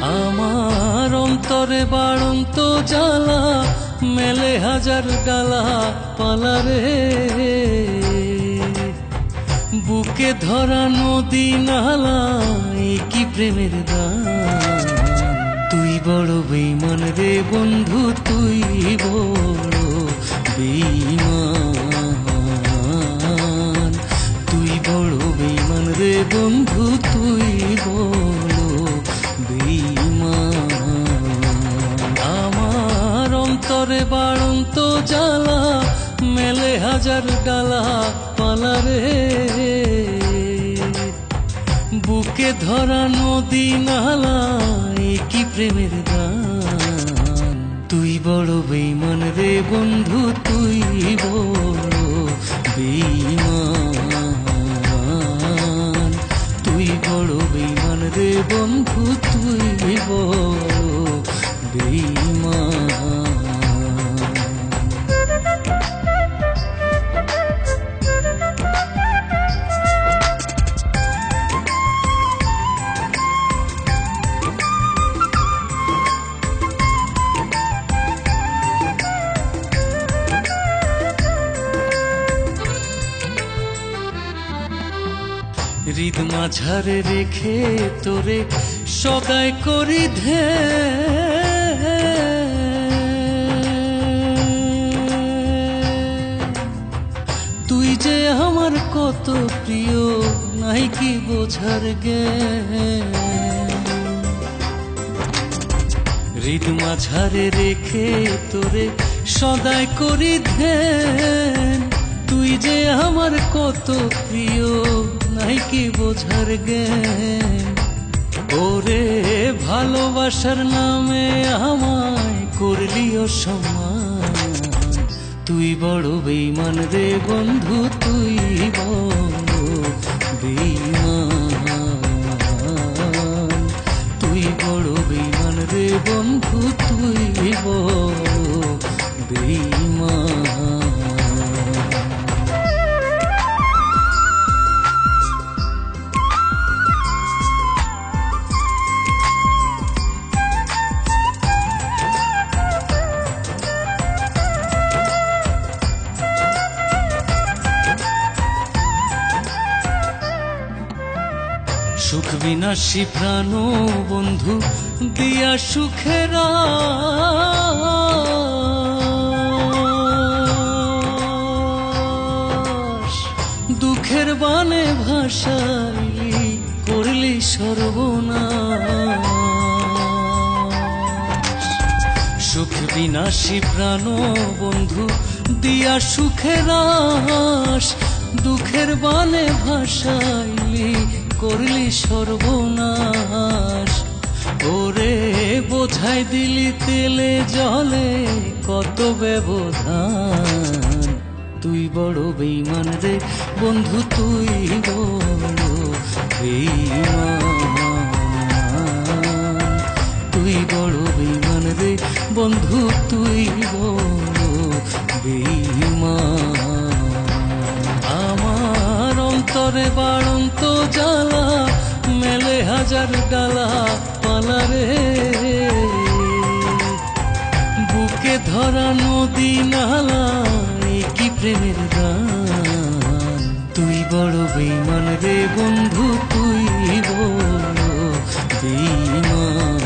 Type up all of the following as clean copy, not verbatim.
আমার অন্তরে বাড়ন্ত জ্বালা মেলে হাজার ডালা পালারে, বুকে ধরা নদী নালা কি প্রেমের গান। তুই বড় বেঈমান রে বন্ধু, তুই বড় বেঈমান, তুই বড় বেঈমান রে বন্ধু, তুই বড় বেঈমান। আমার অন্তরে বাড়ন্ত জ্বালা মেলে হাজার ডালা পালারে, বুকে ধরা নদী নালা কি প্রেমের গান। তুই বড় বেঈমান রে বন্ধু, তুই বড় বেঈমান, তুই বড় বেঈমান রে বন্ধু, তুই বড় বেঈমান। হৃদ মাঝারে রেখে তোরে সগাই করি ধে, তুই যে আমার কত প্রিয় নাই কি বোঝার গে। হৃদ মাঝারে রেখে তোরে সদাই করি ধ্যান, তুই যে আমার কত প্রিয় নাই কি বোঝার জ্ঞান। ওরে ভালোবাসার নামে আমায় করলি অসম্মান, তুই বড় বেঈমান রে বন্ধু, তুই বড় বেঈমান, তুই বড় বেঈমান রে বন্ধু, তুই বড় বেঈমান। সুখ বিনাশী প্রাণ বন্ধু দিয়া সুখের আশ, দুঃখের বানে ভাসাইলি করলি সর্বনাশ। সুখ বিনাশী প্রাণ বন্ধু দিয়া সুখের আশ, দুঃখের বানে ভাসাইলি করলি সর্বনাশ। ওরে বোঝাই দিলি তেলে জলে কত ব্যবধান, তুই বড় বেঈমান রে বন্ধু, তুই বড় বেঈমান, তুই বড় বেঈমান রে বন্ধু, তুই বড় বেঈমান। আমার অন্তরে বাড়ন্ত জ্বালা মেলে হাজার ডালা পালারে, বুকে ধরা নদী নালা কি প্রেমের গান। তুই বড় বেঈমান রে বন্ধু, তুই বড় বেঈমান,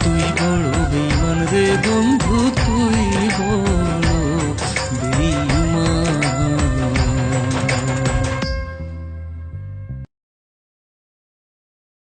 তুই বড় বেঈমান রে বন্ধু, তুই বড়